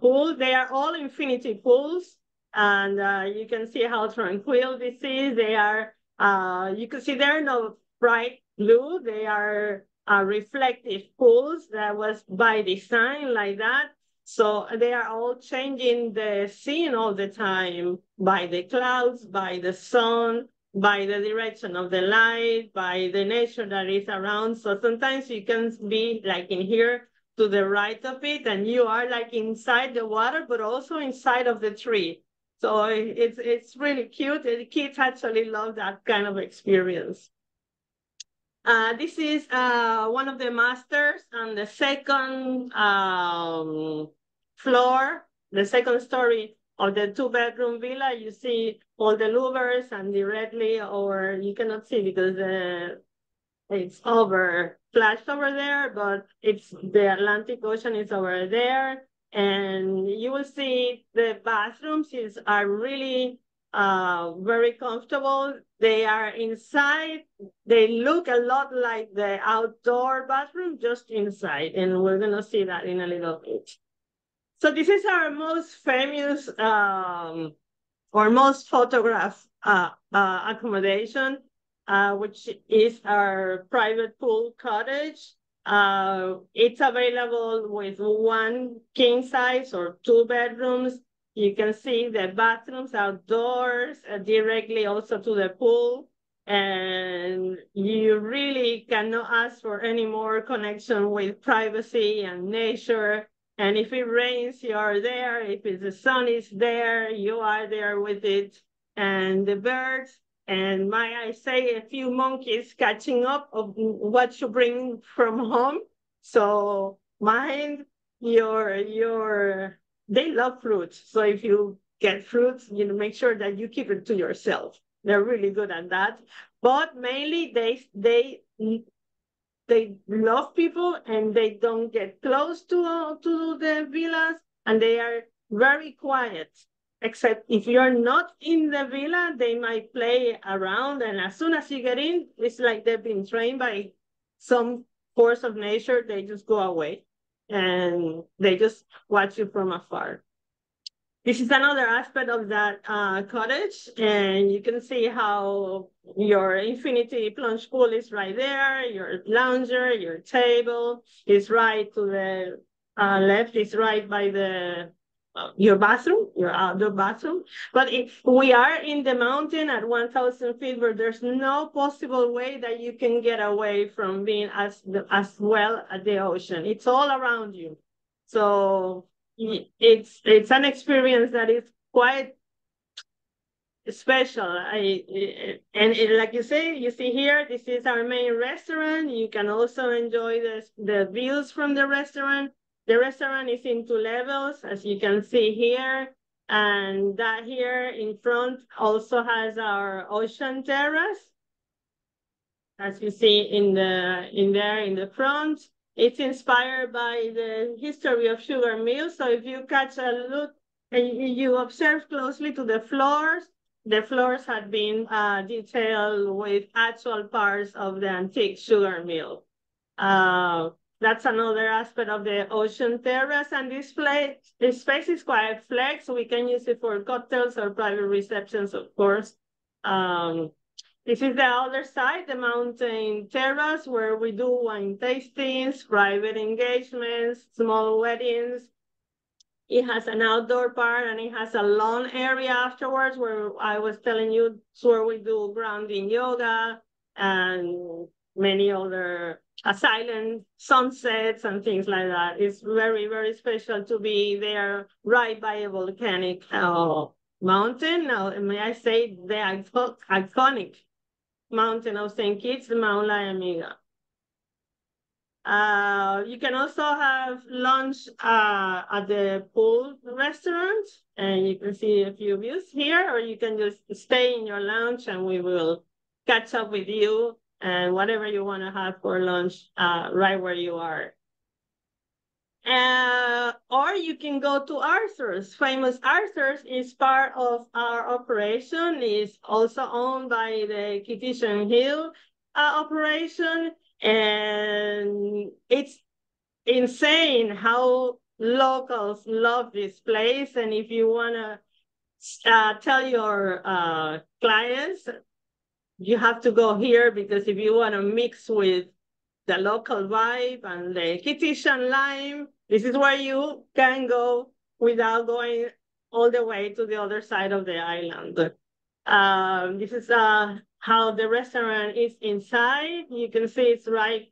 pool. They are all infinity pools, and you can see how tranquil this is. They are, you can see they're no bright blue. They are reflective pools. That was by design like that. So they are all changing the scene all the time by the clouds, by the sun, by the direction of the light, by the nature that is around. So sometimes you can be like in here to the right of it, and you are like inside the water, but also inside of the tree. So it's really cute. The kids actually love that kind of experience. This is one of the masters on the 2nd floor, the 2nd story of the 2-bedroom villa. You see all the louvers, and directly, or you cannot see because it's over flashed over there, but it's the Atlantic Ocean is over there. And you will see the bathrooms are really very comfortable. They are inside. They look a lot like the outdoor bathroom, just inside. And we're going to see that in a little bit. So this is our most famous or most photographed accommodation, which is our private pool cottage. It's available with 1 king size or 2 bedrooms. You can see the bathrooms outdoors, directly also to the pool. And you really cannot ask for any more connection with privacy and nature. And if it rains, you are there. If the sun is there, you are there with it. And the birds, and might I say, a few monkeys catching up of what you bring from home. So mind they love fruits. So if you get fruits, make sure that you keep it to yourself. They're really good at that. But mainly they love people, and they don't get close to the villas, and they are very quiet. Except if you're not in the villa, they might play around, and as soon as you get in, it's like they've been trained by some force of nature. They just go away, and they just watch you from afar. This is another aspect of that cottage, and you can see how your infinity plunge pool is right there, your lounger, your table is right to the left, is right by your bathroom, your outdoor bathroom. But if we are in the mountain at 1,000 feet, where there's no possible way that you can get away from being as well at the ocean. It's all around you. So it's an experience that is quite special. Like you see here, this is our main restaurant. You can also enjoy the views from the restaurant. The restaurant is in 2 levels, as you can see here. And that here in front also has our ocean terrace, as you see in the front. It's inspired by the history of sugar mills. So if you catch a look and you observe closely to the floors had been detailed with actual parts of the antique sugar mill. That's another aspect of the ocean terrace. And this space is quite flex. We can use it for cocktails or private receptions, of course. This is the other side, the mountain terrace, where we do wine tastings, private engagements, small weddings. It has an outdoor part, and it has a lawn area afterwards, where I was telling you, it's where we do grounding yoga and many other silent sunsets and things like that. It's very, very special to be there right by a volcanic mountain. Now, may I say the iconic mountain of St. Kitts, Mount Liamuiga. You can also have lunch at the pool restaurant, and you can see a few views here, or you can just stay in your lounge and we will catch up with you and whatever you want to have for lunch right where you are. Or you can go to Arthur's. Famous Arthur's is part of our operation. It's also owned by the Kittitian Hill operation. And it's insane how locals love this place. And if you want to tell your clients, you have to go here, because if you want to mix with the local vibe and the Kittitian lime, this is where you can go without going all the way to the other side of the island. This is how the restaurant is inside. You can see it's right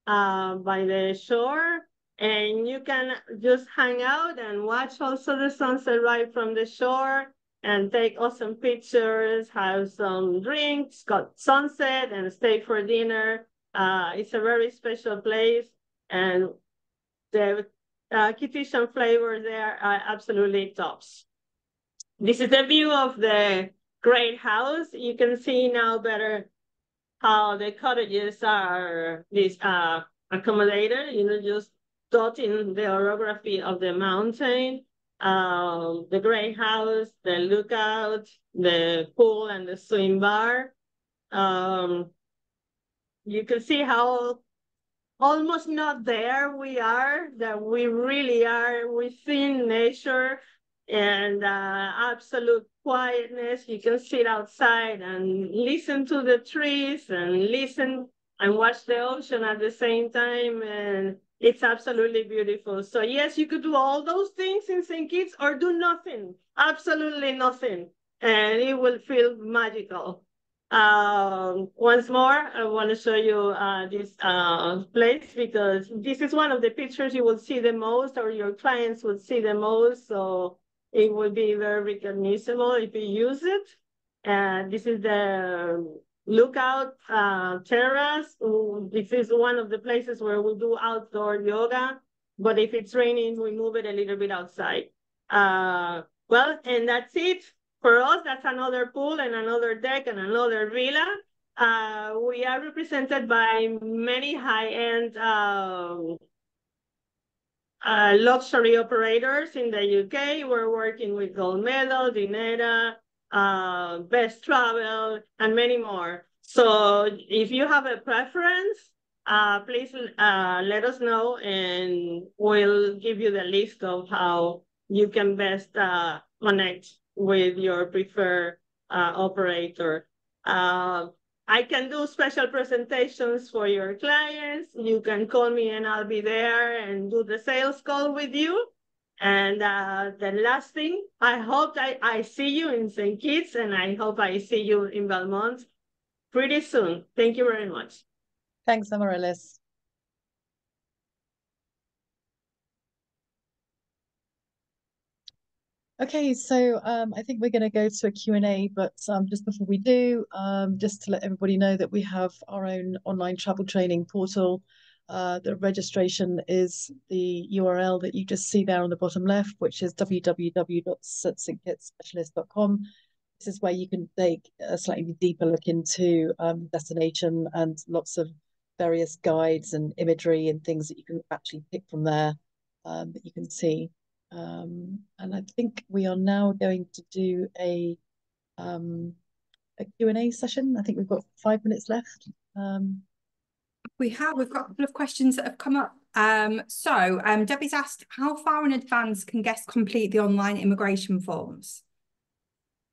by the shore, and you can just hang out and watch also the sunset right from the shore and take awesome pictures, have some drinks, got sunset, and stay for dinner. It's a very special place, and the Kittitian flavors there are absolutely tops. This is the view of the great house. You can see now better how the cottages are this accommodated, just dotting the orography of the mountain, the great house, the lookout, the pool, and the swim bar. You can see how almost not there we are, that we really are within nature and absolute quietness. You can sit outside and listen to the trees and listen and watch the ocean at the same time. And it's absolutely beautiful. So yes, you could do all those things in St. Kitts or do nothing, absolutely nothing. And it will feel magical. Once more, I want to show you this place because this is one of the pictures you will see the most or your clients will see the most. So it will be very recognizable if you use it. And this is the lookout terrace. This is one of the places where we do outdoor yoga. But if it's raining, we move it a little bit outside. Well, and that's it. For us, that's another pool and another deck and another villa. We are represented by many high-end luxury operators in the UK. We're working with Gold Medal, Dinera, Best Travel, and many more. So if you have a preference, please let us know and we'll give you the list of how you can best connect with your preferred operator. I can do special presentations for your clients. You can call me and I'll be there and do the sales call with you. And the last thing, I hope I see you in St. Kitts and I hope I see you in Belmont pretty soon. Thank you very much. Thanks, Amaryllis. Okay, so I think we're going to go to a Q&A, but just before we do, just to let everybody know that we have our own online travel training portal. The registration is the URL that you just see there on the bottom left, which is www.stkitspecialist.com. This is where you can take a slightly deeper look into destination and lots of various guides and imagery and things that you can actually pick from there that you can see. And I think we are now going to do a Q&A session. I think we've got 5 minutes left. We've got a couple of questions that have come up. Debbie's asked, how far in advance can guests complete the online immigration forms?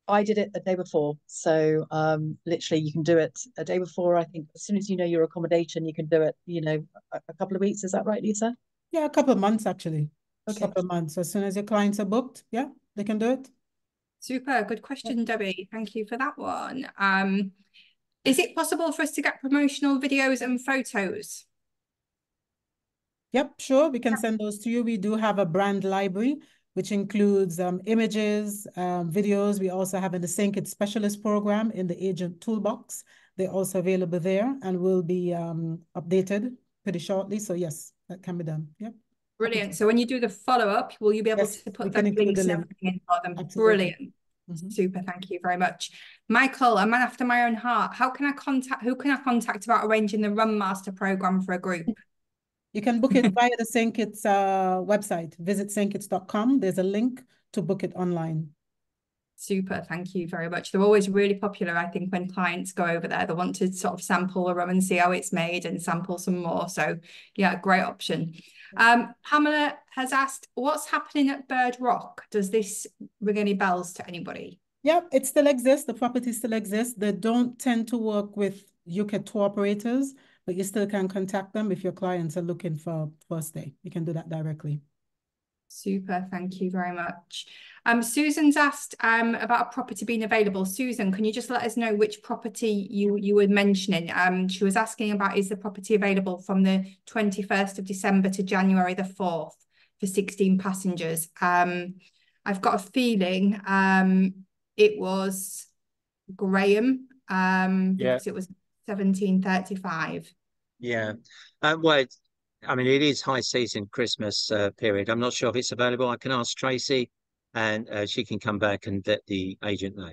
I did it a day before. So literally you can do it a day before. I think as soon as you know your accommodation, you can do it, a couple of weeks. Is that right, Lisa? Yeah, a couple of months actually. Okay. A couple of months. As soon as your clients are booked, yeah, they can do it. Super, good question, Debbie. Thank you for that one. Is it possible for us to get promotional videos and photos? Yep, sure. We can send those to you. We do have a brand library, which includes images, videos. We also have in the St. Kitts Specialist program in the agent toolbox. They're also available there and will be updated pretty shortly. So yes, that can be done. Yep. Brilliant. So when you do the follow-up, will you be able to put the links and everything in for them? Absolutely. Brilliant. Super. Thank you very much. Michael, a man after my own heart. Who can I contact about arranging the RumMaster program for a group? You can book it via the St. Kitts website. Visit stkitts.com. There's a link to book it online. Super, thank you very much. They're always really popular, I think, when clients go over there. They want to sort of sample a rum and see how it's made and sample some more. So yeah, great option. Pamela has asked, what's happening at Bird Rock? Does this ring any bells to anybody? Yeah, it still exists. The property still exists. They don't tend to work with UK tour operators, but you still can contact them if your clients are looking for a stay. You can do that directly. Super, thank you very much. Susan's asked about a property being available. Susan, can you just let us know which property you were mentioning? She was asking about, is the property available from the 21st of December to January the 4th for 16 passengers? I've got a feeling it was Graham because it was 1735. Yeah. Well, I mean, it is high season Christmas period. I'm not sure if it's available. I can ask Tracy and she can come back and let the agent know.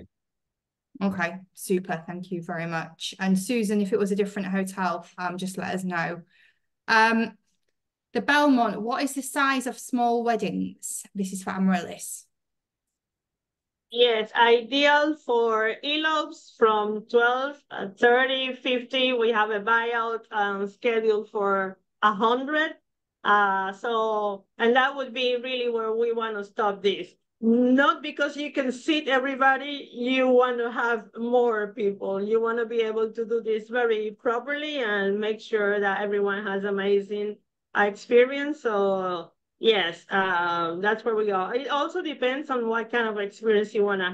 Okay, super. Thank you very much. And Susan, if it was a different hotel, just let us know. The Belmont, what is the size of small weddings? This is for Amaryllis. Yes, ideal for elopes from 12, 30, 50. We have a buyout scheduled for 100. And that would be really where we want to stop this. Not because you can seat everybody, you want to have more people. You want to be able to do this very properly and make sure that everyone has amazing experience. So yes, that's where we go. It also depends on what kind of experience you want to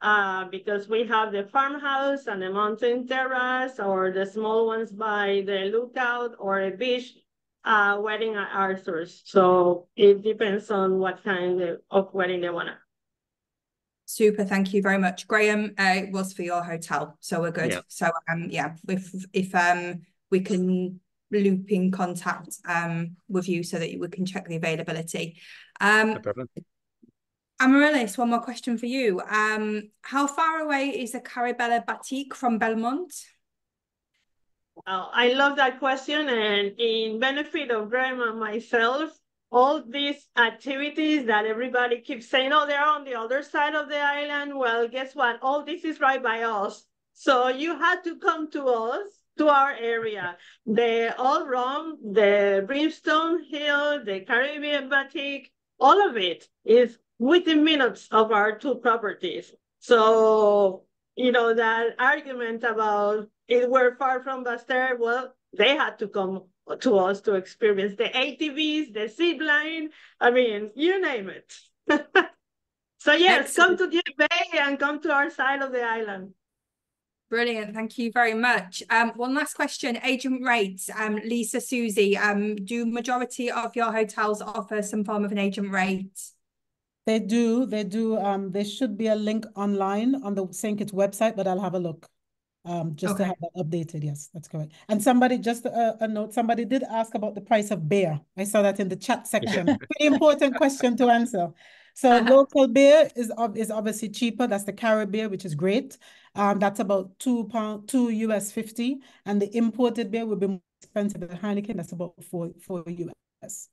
have, because we have the farmhouse and the mountain terrace, or the small ones by the lookout, or a beach wedding at Arthur's. So it depends on what kind of wedding they want to. Super, thank you very much, Graham. It was for your hotel, so we're good. Yeah. So yeah, if we can loop in contact with you so that we can check the availability. No problem. Amaryllis, one more question for you. How far away is the Caribella Batik from Belmont? I love that question, and in benefit of Graham and myself, all these activities that everybody keeps saying, oh, they're on the other side of the island. Well, guess what? All this is right by us. So you had to come to us, to our area. The Old Rum, the Brimstone Hill, the Caribbean Batik, all of it is within minutes of our two properties. So, you know, that argument about if we're far from Baster, well, they had to come to us to experience the ATVs, the zip line. I mean, you name it. So yes, Excellent. come to the bay and come to our side of the island. Brilliant, thank you very much. One last question, agent rates. Lisa, Susie, do majority of your hotels offer some form of an agent rate? They do. There should be a link online on the St. Kitts website, but I'll have a look. Just to have that updated. Yes, that's correct. And somebody, just a note, somebody did ask about the price of beer. I saw that in the chat section. Pretty important question to answer. So local beer is obviously cheaper. That's the Caribbean, which is great. That's about $2.50, and the imported beer will be more expensive than Heineken. That's about $4 US.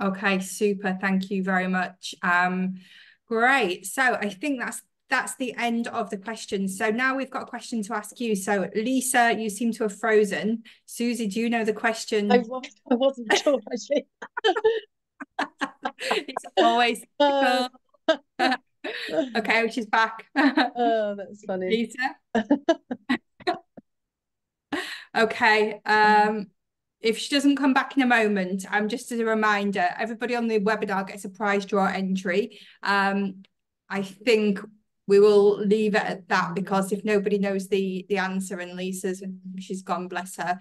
Okay, super. Thank you very much. Great. So I think that's the end of the questions. So now we've got a question to ask you. So Lisa, you seem to have frozen. Susie, do you know the question? I wasn't sure actually. It's always okay, she's back. Oh, that's funny. Lisa. Okay. If she doesn't come back in a moment, just as a reminder, everybody on the webinar gets a prize draw entry. I think we will leave it at that, because if nobody knows the answer, and she's gone, bless her.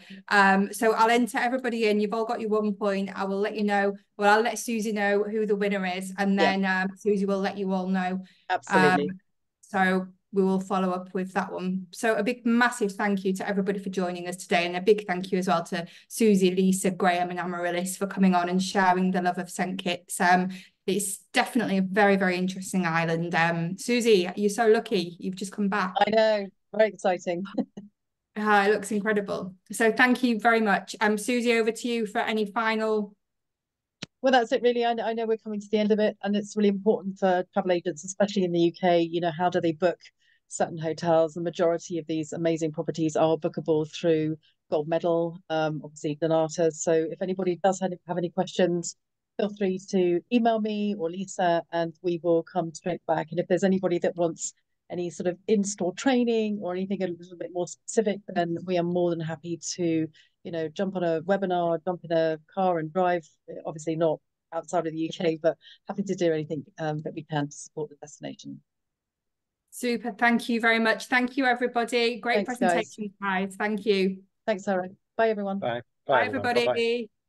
So I'll enter everybody in. You've all got your 1 point. I will let you know. Well, I'll let Susie know who the winner is, and then Susie will let you all know. Absolutely. So we will follow up with that one. So a big, massive thank you to everybody for joining us today, and a big thank you as well to Susie, Lisa, Graham and Amaryllis for coming on and sharing the love of St. Kitts. It's definitely a very, very interesting island. Susie, you're so lucky. You've just come back. I know. Very exciting. It looks incredible. So thank you very much. Susie, over to you for any final... Well, that's it really. I know we're coming to the end of it, and it's really important for travel agents, especially in the UK. You know, how do they book certain hotels? The majority of these amazing properties are bookable through Gold Medal, obviously Donatas. So if anybody does have any questions, feel free to email me or Lisa, and we will come straight back. And if there's anybody that wants any sort of in-store training or anything a little bit more specific, then we are more than happy to, you know, jump on a webinar, jump in a car and drive. Obviously not outside of the UK, but happy to do anything that we can to support the destination. Super. Thank you very much. Thank you, everybody. Great presentation, guys. Thank you. Thanks, Sarah. Bye, everyone. Bye. Bye, everybody. Bye-bye.